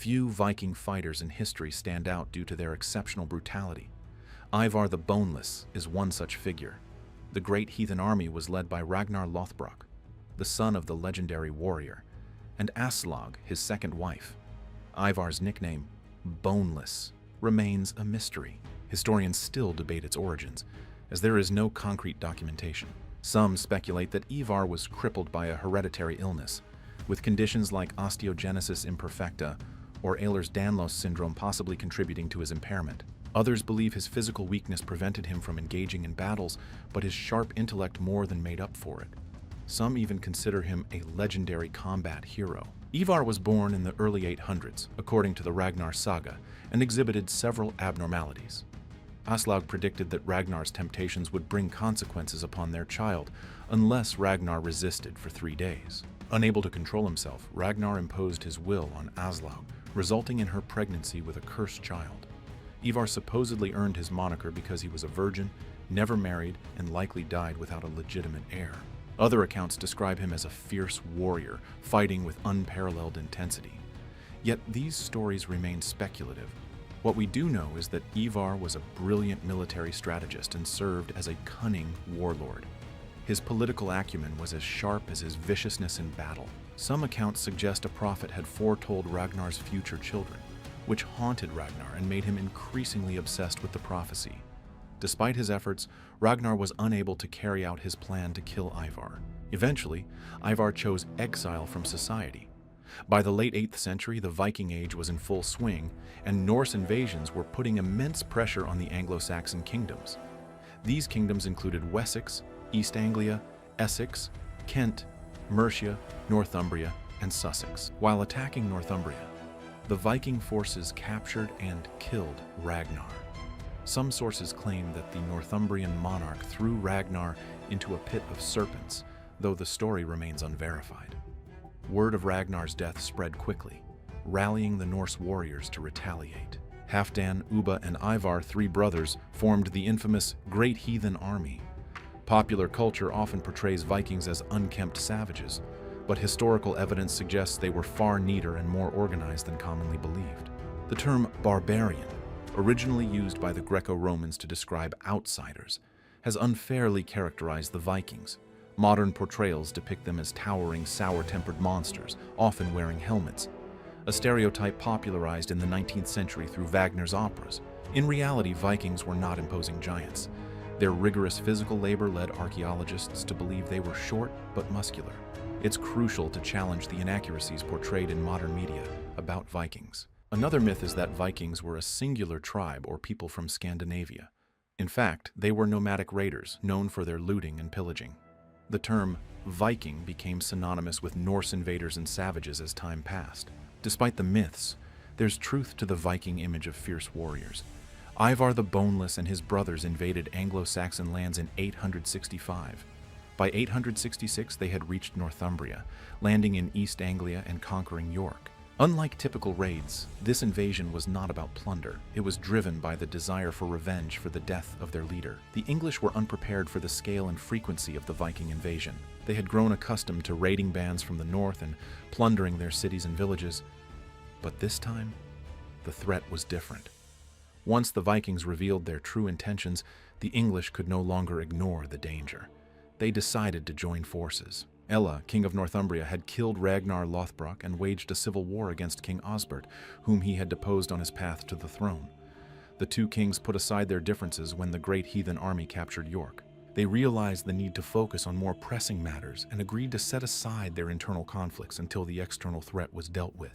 Few Viking fighters in history stand out due to their exceptional brutality. Ivar the Boneless is one such figure. The great heathen army was led by Ragnar Lothbrok, the son of the legendary warrior, and Aslog, his second wife. Ivar's nickname, Boneless, remains a mystery. Historians still debate its origins, as there is no concrete documentation. Some speculate that Ivar was crippled by a hereditary illness, with conditions like osteogenesis imperfecta or Ehlers-Danlos syndrome possibly contributing to his impairment. Others believe his physical weakness prevented him from engaging in battles, but his sharp intellect more than made up for it. Some even consider him a legendary combat hero. Ivar was born in the early 800s, according to the Ragnar saga, and exhibited several abnormalities. Aslog predicted that Ragnar's temptations would bring consequences upon their child unless Ragnar resisted for 3 days. Unable to control himself, Ragnar imposed his will on Aslog, resulting in her pregnancy with a cursed child. Ivar supposedly earned his moniker because he was a virgin, never married, and likely died without a legitimate heir. Other accounts describe him as a fierce warrior, fighting with unparalleled intensity. Yet these stories remain speculative. What we do know is that Ivar was a brilliant military strategist and served as a cunning warlord. His political acumen was as sharp as his viciousness in battle. Some accounts suggest a prophet had foretold Ragnar's future children, which haunted Ragnar and made him increasingly obsessed with the prophecy. Despite his efforts, Ragnar was unable to carry out his plan to kill Ivar. Eventually, Ivar chose exile from society. By the late 8th century, the Viking Age was in full swing, and Norse invasions were putting immense pressure on the Anglo-Saxon kingdoms. These kingdoms included Wessex, East Anglia, Essex, Kent, Mercia, Northumbria, and Sussex. While attacking Northumbria, the Viking forces captured and killed Ragnar. Some sources claim that the Northumbrian monarch threw Ragnar into a pit of serpents, though the story remains unverified. Word of Ragnar's death spread quickly, rallying the Norse warriors to retaliate. Halfdan, Ubba, and Ivar, 3 brothers, formed the infamous Great Heathen Army. Popular culture often portrays Vikings as unkempt savages, but historical evidence suggests they were far neater and more organized than commonly believed. The term barbarian, originally used by the Greco-Romans to describe outsiders, has unfairly characterized the Vikings. Modern portrayals depict them as towering, sour-tempered monsters, often wearing helmets, a stereotype popularized in the 19th century through Wagner's operas. In reality, Vikings were not imposing giants. Their rigorous physical labor led archaeologists to believe they were short but muscular. It's crucial to challenge the inaccuracies portrayed in modern media about Vikings. Another myth is that Vikings were a singular tribe or people from Scandinavia. In fact, they were nomadic raiders, known for their looting and pillaging. The term Viking became synonymous with Norse invaders and savages as time passed. Despite the myths, there's truth to the Viking image of fierce warriors. Ivar the Boneless and his brothers invaded Anglo-Saxon lands in 865. By 866, they had reached Northumbria, landing in East Anglia and conquering York. Unlike typical raids, this invasion was not about plunder. It was driven by the desire for revenge for the death of their leader. The English were unprepared for the scale and frequency of the Viking invasion. They had grown accustomed to raiding bands from the north and plundering their cities and villages. But this time, the threat was different. Once the Vikings revealed their true intentions, the English could no longer ignore the danger. They decided to join forces. Ella, king of Northumbria, had killed Ragnar Lothbrok and waged a civil war against King Osbert, whom he had deposed on his path to the throne. The 2 kings put aside their differences when the Great Heathen Army captured York. They realized the need to focus on more pressing matters and agreed to set aside their internal conflicts until the external threat was dealt with.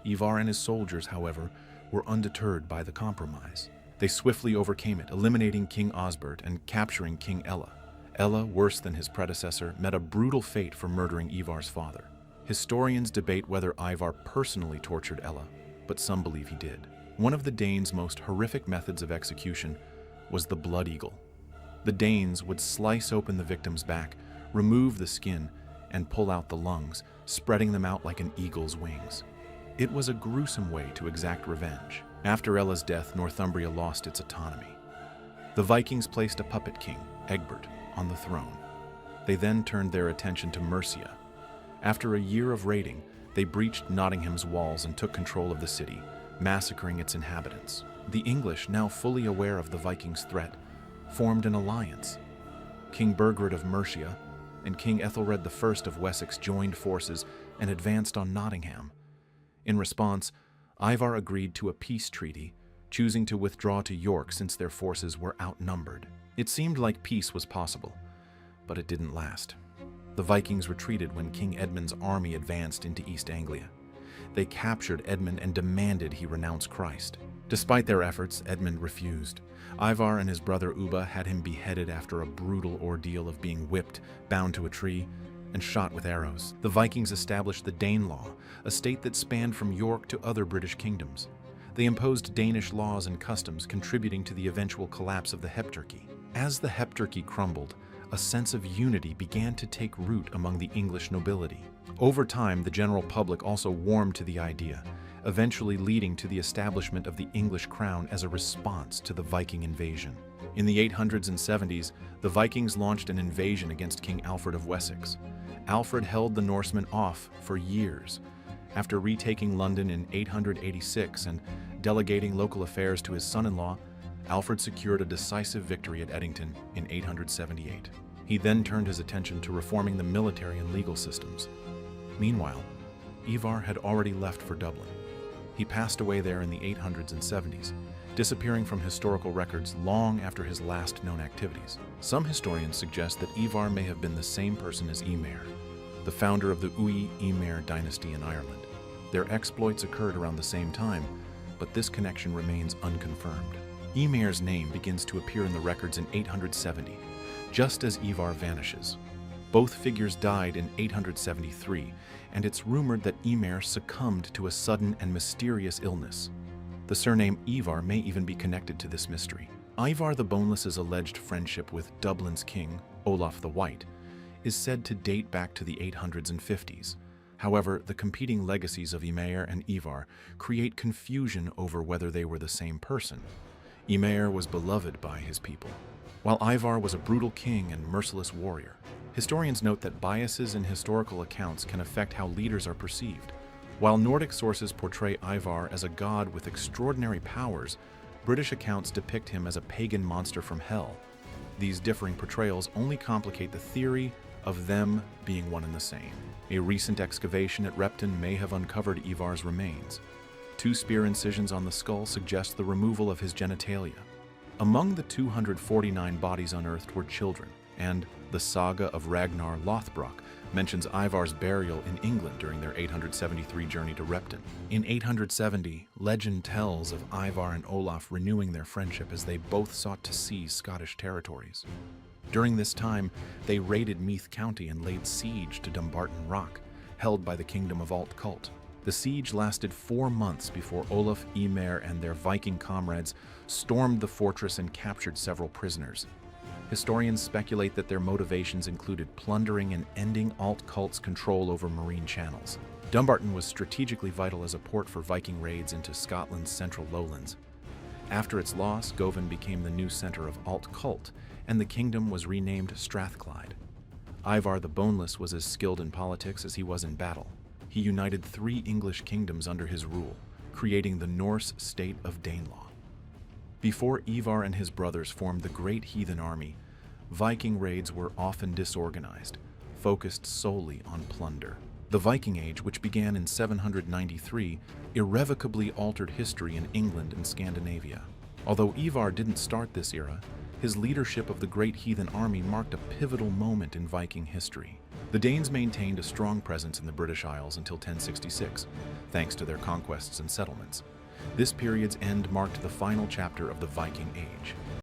Ivar and his soldiers, however, were undeterred by the compromise. They swiftly overcame it, eliminating King Osbert and capturing King Ella. Ella, worse than his predecessor, met a brutal fate for murdering Ivar's father. Historians debate whether Ivar personally tortured Ella, but some believe he did. One of the Danes' most horrific methods of execution was the blood eagle. The Danes would slice open the victim's back, remove the skin, and pull out the lungs, spreading them out like an eagle's wings. It was a gruesome way to exact revenge. After Ella's death, Northumbria lost its autonomy. The Vikings placed a puppet king, Egbert, on the throne. They then turned their attention to Mercia. After a year of raiding, They breached Nottingham's walls and took control of the city, massacring its inhabitants. The English, now fully aware of the Vikings' threat, formed an alliance. King Burgred of Mercia and King Ethelred I of Wessex joined forces and advanced on Nottingham. In response, Ivar agreed to a peace treaty, choosing to withdraw to York since their forces were outnumbered. It seemed like peace was possible, but it didn't last. The Vikings retreated when King Edmund's army advanced into East Anglia. They captured Edmund and demanded he renounce Christ. Despite their efforts, Edmund refused. Ivar and his brother Ubba had him beheaded after a brutal ordeal of being whipped, bound to a tree, and shot with arrows. The Vikings established the Danelaw, a state that spanned from York to other British kingdoms. They imposed Danish laws and customs, contributing to the eventual collapse of the Heptarchy. As the Heptarchy crumbled, a sense of unity began to take root among the English nobility. Over time, the general public also warmed to the idea, eventually leading to the establishment of the English crown as a response to the Viking invasion. In the 800s and 70s, the Vikings launched an invasion against King Alfred of Wessex. Alfred held the Norsemen off for years. After retaking London in 886 and delegating local affairs to his son-in-law, Alfred secured a decisive victory at Edington in 878. He then turned his attention to reforming the military and legal systems. Meanwhile, Ivar had already left for Dublin. He passed away there in the 800s and 70s, disappearing from historical records long after his last known activities. Some historians suggest that Ivar may have been the same person as Emer, the founder of the Uí-Emer dynasty in Ireland. Their exploits occurred around the same time, but this connection remains unconfirmed. Emer's name begins to appear in the records in 870, just as Ivar vanishes. Both figures died in 873, and it's rumored that Emer succumbed to a sudden and mysterious illness. The surname Ivar may even be connected to this mystery. Ivar the Boneless's alleged friendship with Dublin's king, Olaf the White, is said to date back to the 800s and 50s. However, the competing legacies of Emer and Ivar create confusion over whether they were the same person. Emer was beloved by his people, while Ivar was a brutal king and merciless warrior. Historians note that biases in historical accounts can affect how leaders are perceived. While Nordic sources portray Ivar as a god with extraordinary powers, British accounts depict him as a pagan monster from hell. These differing portrayals only complicate the theory of them being one and the same. A recent excavation at Repton may have uncovered Ivar's remains. 2 spear incisions on the skull suggest the removal of his genitalia. Among the 249 bodies unearthed were children, and the saga of Ragnar Lothbrok mentions Ivar's burial in England during their 873 journey to Repton. In 870, legend tells of Ivar and Olaf renewing their friendship as they both sought to seize Scottish territories. During this time, they raided Meath County and laid siege to Dumbarton Rock, held by the Kingdom of Alt-Cult. The siege lasted 4 months before Olaf, Emer, and their Viking comrades stormed the fortress and captured several prisoners. Historians speculate that their motivations included plundering and ending Alt-Cult's control over marine channels. Dumbarton was strategically vital as a port for Viking raids into Scotland's central lowlands. After its loss, Govan became the new center of Alt-Cult, and the kingdom was renamed Strathclyde. Ivar the Boneless was as skilled in politics as he was in battle. He united 3 English kingdoms under his rule, creating the Norse state of Danelaw. Before Ivar and his brothers formed the Great Heathen Army, Viking raids were often disorganized, focused solely on plunder. The Viking Age, which began in 793, irrevocably altered history in England and Scandinavia. Although Ivar didn't start this era, his leadership of the Great Heathen Army marked a pivotal moment in Viking history. The Danes maintained a strong presence in the British Isles until 1066, thanks to their conquests and settlements. This period's end marked the final chapter of the Viking Age.